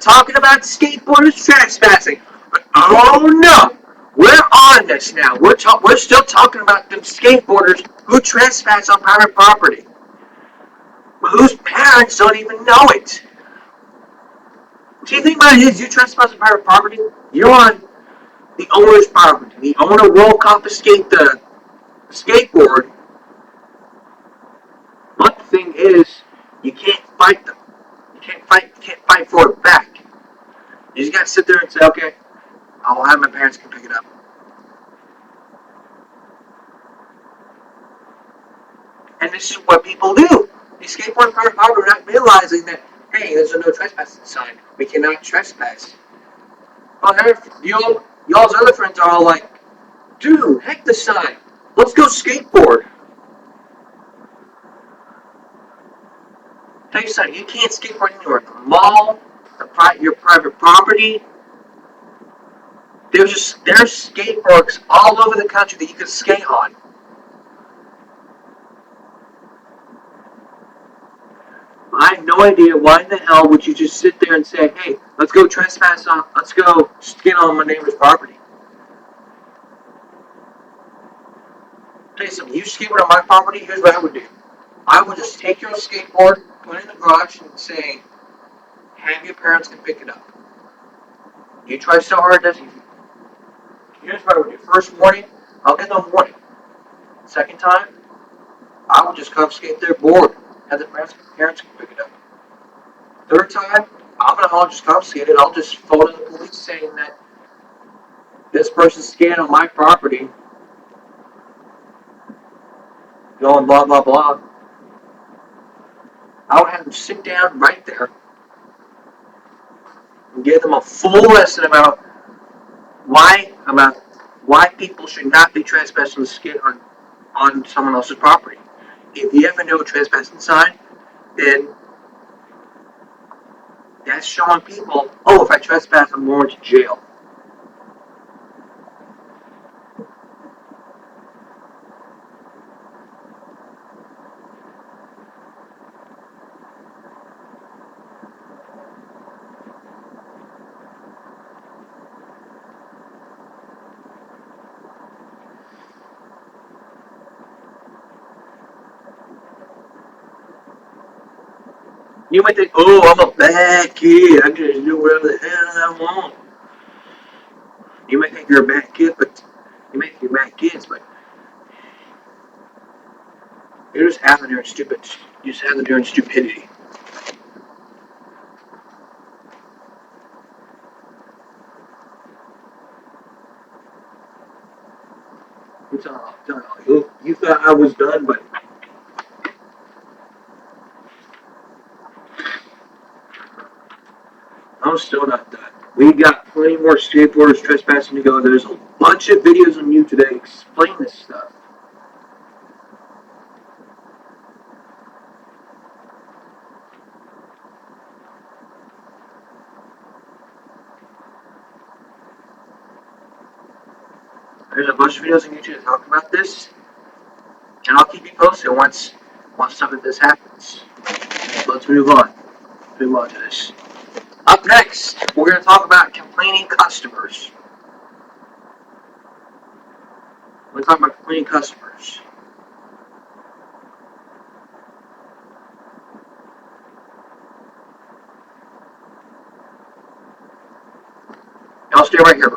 talking about skateboarders trespassing. But oh no, we're on this now. We're still talking about them skateboarders who trespass on private property, whose parents don't even know it. See, the thing about it is, you trespass on private property, you're on the owner's property. The owner will confiscate the skateboard. But the thing is, you can't fight them. You can't fight for it back. You just gotta sit there and say, okay, I'll have my parents come pick it up. And this is what people do. These skateboard private property are not realizing that, hey, there's a no trespassing sign. We cannot trespass. Well, y'all's other friends are all like, dude, heck the sign. Let's go skateboard. Tell you something, you can't skateboard anywhere. The mall, your private property. There's skate parks all over the country that you can skate on. I have no idea why in the hell would you just sit there and say, hey, let's go skate on my neighbor's property. Tell you something, you skateboard on my property, here's what I would do. I would just take your skateboard, put it in the garage, and say, have your parents come pick it up. You try so hard, that's easy. Here's what I would do. First morning, I'll get them warning. Second time, I would just confiscate their board. Have the parents come pick it up. Third time, I'm going to just confiscate it. I'll just phone the police saying that this person's skating on my property. Going blah, blah, blah. I would have them sit down right there and give them a full lesson about why people should not be trespassing to skate on someone else's property. If you have a no trespassing sign, then that's showing people, oh, if I trespass, I'm going to jail. You might think, oh, I'm a bad kid. I can just do whatever the hell I want. You might think you're a bad kid, but you're bad kids, but you're just having your stupid. You're just having your stupidity. It's all. You thought I was done, but I'm still not done. We got plenty more skateboarders trespassing to go. There's a bunch of videos on YouTube that explain this stuff. There's a bunch of videos on YouTube that talk about this, and I'll keep you posted once something like this happens. Let's move on. Move on to this. Up next, we're going to talk about complaining customers. We're going to talk about complaining customers. Y'all stay right here.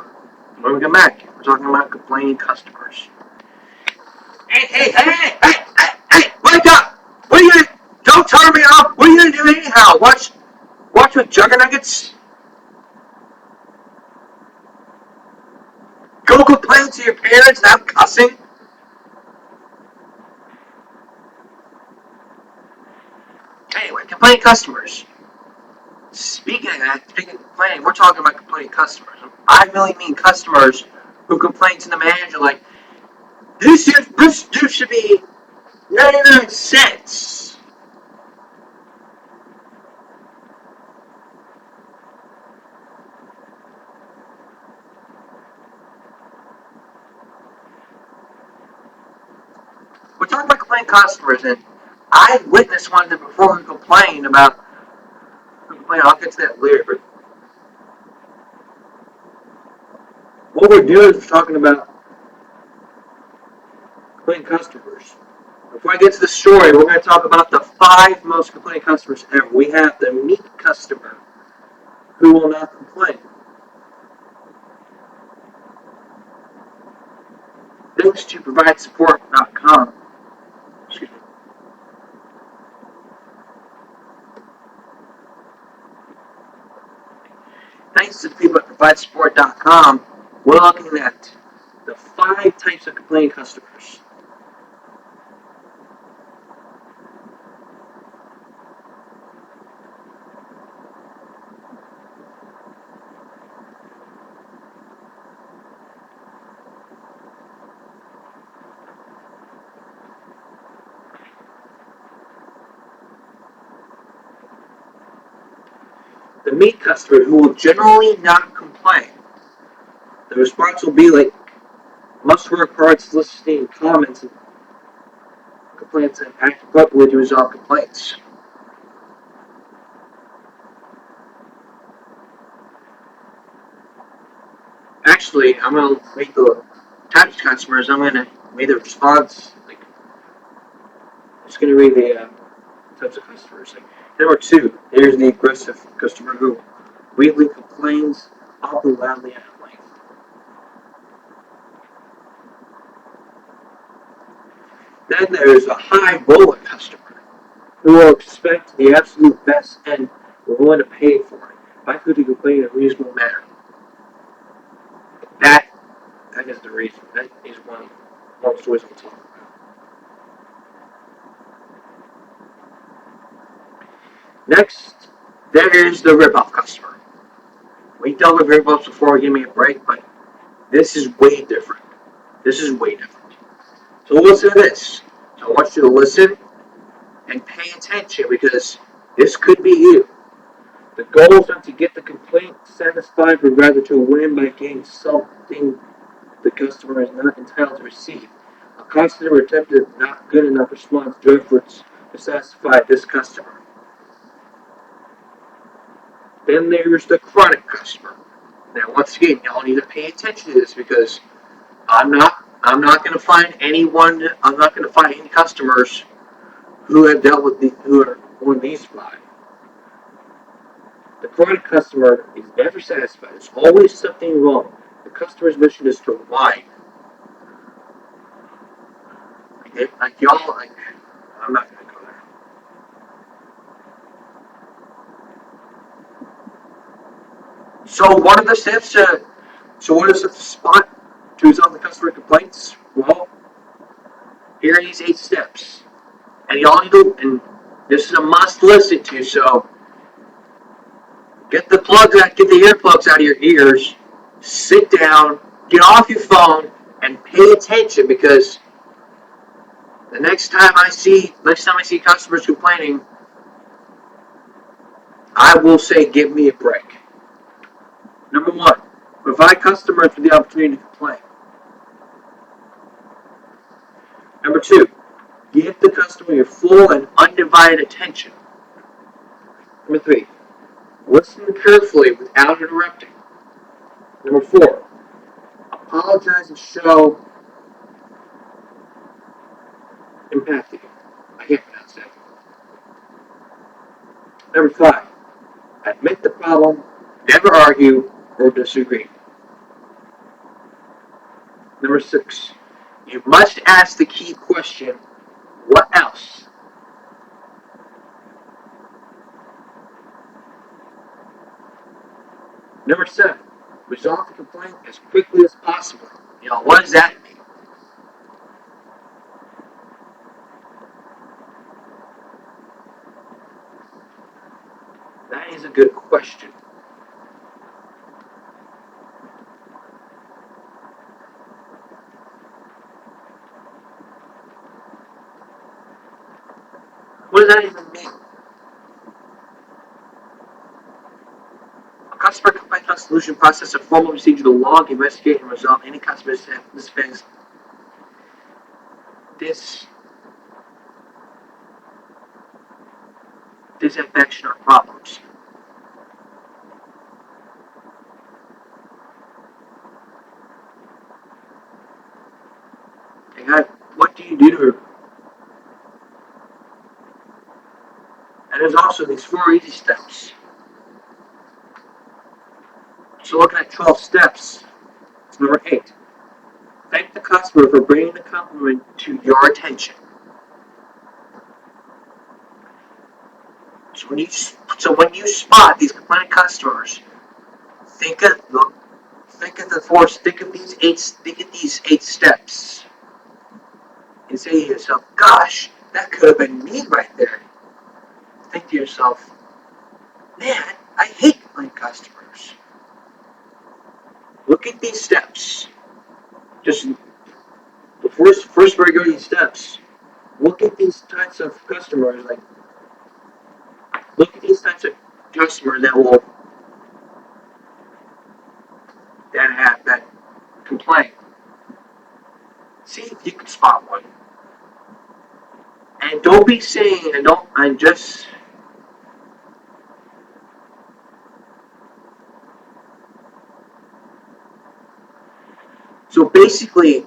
When we come back, we're talking about complaining customers. Hey, wake up! What are you going to... Don't turn me off! What are you going to do anyhow? Watch with Juggernuggets? Go complain to your parents and have cussing? Anyway, complaining customers. Speaking of complaining, we're talking about complaining customers. I really mean customers who complain to the manager like, this dude should be 99 cents. We're talking about complaining customers, and I witnessed one of them before who complained about. I'll get to that later, but what we're doing is we're talking about complaining customers. Before I get to the story, we're going to talk about the 5 most complaining customers ever. We have the meek customer who will not complain. Thanks to providesupport.com. Excuse me. Thanks to the people at providesupport.com, we're looking at the 5 types of complaining customers. The meek customer who will generally not complain. The response will be like, must work hard soliciting comments and complaints and act appropriately to resolve complaints. Actually, I'm going to read the types of customers. I'm going to read the response. I'm just going to read the types of customers. Number 2, here's the aggressive customer who weakly complains often loudly at length. Then there's a high roller customer who will expect the absolute best and will willing to pay for it by quickly complaining in a reasonable manner. That is the reason. That is one of the most stories we'll talk about. Next, there is the ripoff customer. We dealt with ripoffs before, give me a break, but this is way different. So listen to this. So I want you to listen and pay attention because this could be you. The goal is not to get the complaint satisfied, but rather to win by getting something the customer is not entitled to receive. A constant or attempted not good enough response to efforts to satisfy this customer. Then there's the chronic customer. Now, once again, y'all need to pay attention to this because I'm not going to find anyone. I'm not going to find any customers who have dealt with who are on these 5. The chronic customer is never satisfied. There's always something wrong. The customer's mission is to whine. Like y'all, I'm not going to go there. So what are the steps to? So what is the spot to resolve the customer complaints? Well, here are these 8 steps, and y'all need to. And this is a must listen to. So get the earplugs out of your ears. Sit down, get off your phone, and pay attention because the next time I see customers complaining, I will say, give me a break. Number 1, provide customers with the opportunity to complain. Number 2, give the customer your full and undivided attention. Number 3, listen carefully without interrupting. Number 4, apologize and show empathy. I can't pronounce that. Number 5, admit the problem, never argue or disagree. Number 6, you must ask the key question, what else? Number 7, resolve the complaint as quickly as possible. What does that mean? That is a good question. What does that even mean? A customer complaint resolution process, a formal procedure to log, investigate, and resolve any customer disaffection or problems. computer. And there's also these 4 easy steps. So looking at 12 steps, it's number 8. Thank the customer for bringing the compliment to your attention. So when you spot these complaining customers, think of the force. Think of these 8 steps, and say to yourself, "Gosh, that could have been me right there." Think to yourself, "Man, I hate complaining customers." Look at these steps. Just the first where you go to these steps, look at these types of customers. Like, look at these types of customers that complain. See if you can spot one. And don't be saying, and just, so basically,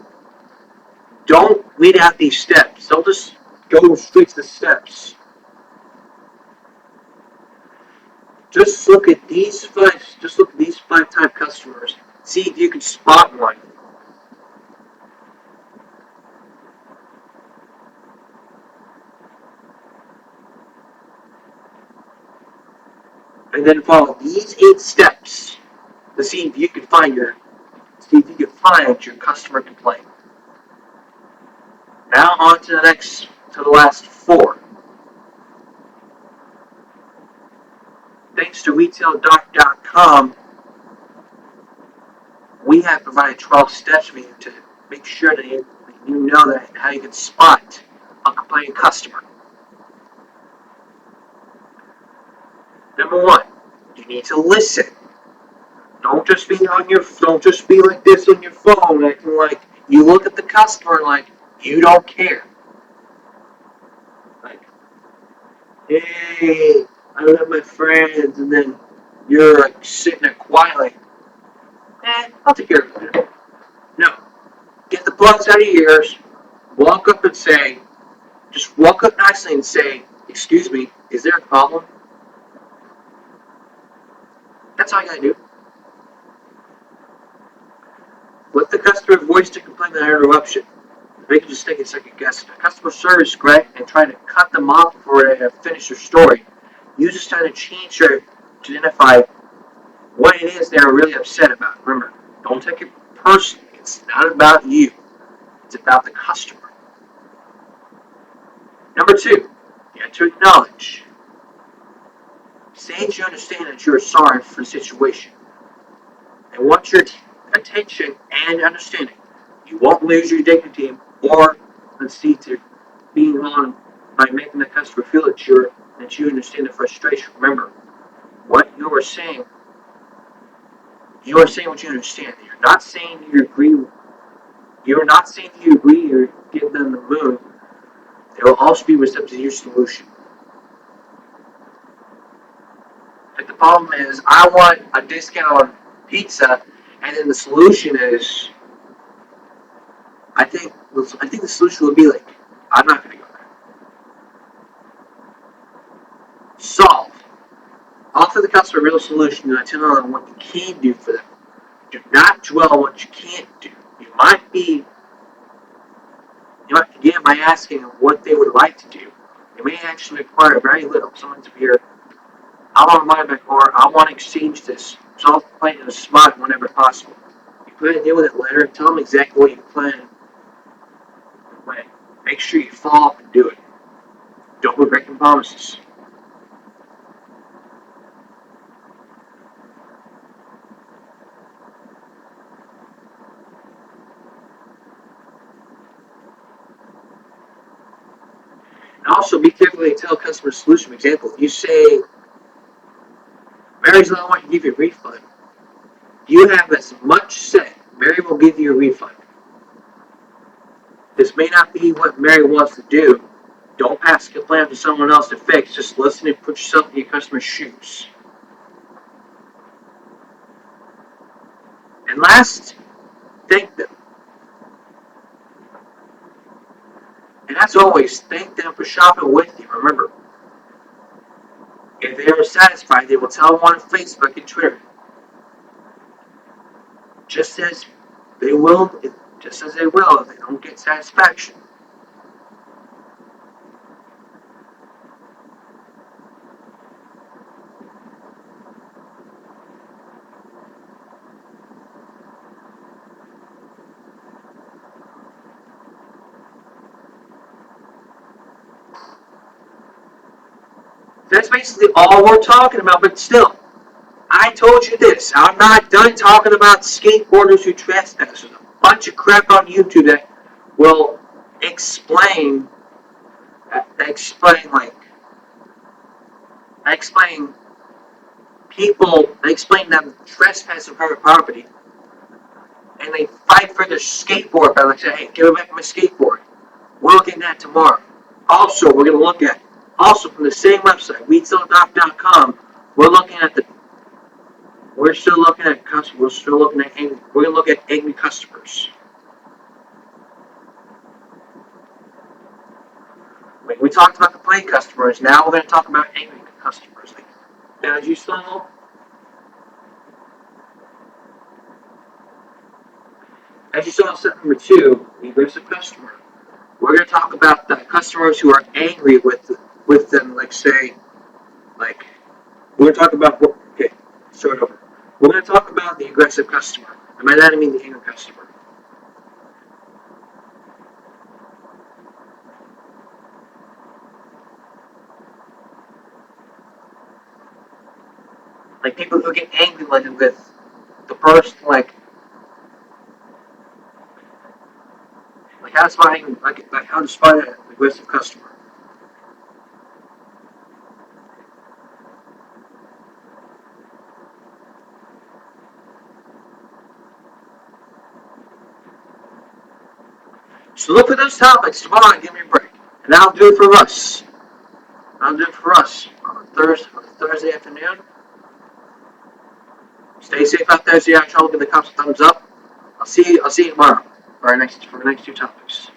don't read out these steps. Don't just go straight to the steps. Just look at these 5 type customers. See if you can spot one. And then follow these 8 steps to see if you can find your customer complaint. Now on to the last 4. Thanks to RetailDoc.com, we have provided 12 steps for you to make sure that you know that how you can spot a complaining customer. Number 1, you need to listen. Don't just be like this on your phone, acting like you look at the customer like you don't care. Like, hey, I love my friends, and then you're like sitting there quietly. I'll take care of it later. No, get the plugs out of your ears. Walk up and say, just walk up nicely and say, "Excuse me, is there a problem?" That's all you gotta do. Let the customer voice the complaint without interruption. They can just take a second guess. Customer service, Greg, and try to cut them off before they finish their story. Use this time to to identify what it is they're really upset about. Remember, don't take it personally. It's not about you. It's about the customer. Number 2, you have to acknowledge. Say that you understand that you're sorry for the situation and want your attention and understanding. You won't lose your dignity or concede to being on by making the customer feel that you understand the frustration. Remember, what you are saying what you understand. You're not saying you agree. You're not saying you agree or give them the moon. They will also be receptive to your solution. But the problem is, I want a discount on pizza, and then the solution is, I think the solution would be like, I'm not going to go there. Solve. Offer the customer a real solution and tell them what you can do for them. Do not dwell on what you can't do. You might begin by asking what they would like to do. It may actually require very little. Someone to hear, "I want money back," or "I want to exchange this." Solve the complaint in a smart whenever possible. You plan to deal with it later. Tell them exactly what you plan. Make sure you follow up and do it. Don't be breaking promises. And also be careful when you tell a customer a solution. For example, if you say, "Mary's not want to give you a refund," you have as much say. Mary will give you a refund. This may not be what Mary wants to do. Don't pass the complaint to someone else to fix. Just listen and put yourself in your customer's shoes. And last, thank them. And as always, thank them for shopping with you. Remember, if they are satisfied, they will tell them on Facebook and Twitter. Just as they will, just as they will if they don't get satisfaction. That's basically all we're talking about, but still, I told you this. I'm not done talking about skateboarders who trespass. There's a bunch of crap on YouTube that will explain, explain like, explain people, explain them trespassing private property, and they fight for their skateboard by like saying, "Hey, give me back my skateboard." We're looking at that tomorrow. Also, we're going to look at, also from the same website, weedstilldoc.com, we're looking at the, we're still looking at customers, we're still looking at, we're going to look at angry customers. Like we talked about complaint customers, now we're going to talk about angry customers. Like, as you saw, step number 2, the aggressive customer. We're going to talk about the customers who are angry with them, like say, like we're going to talk about, okay, start over. We're going to talk about the aggressive customer. And by that I mean the angry customer. Like people who get angry like with the person, like how to spot like how to spot an aggressive customer. So look for those topics tomorrow and give me a break. And I'll do it for us. I'll do it for us on Thursday afternoon. Stay safe out there. See you out. Give the cops a thumbs up. I'll see you tomorrow for the next 2 topics.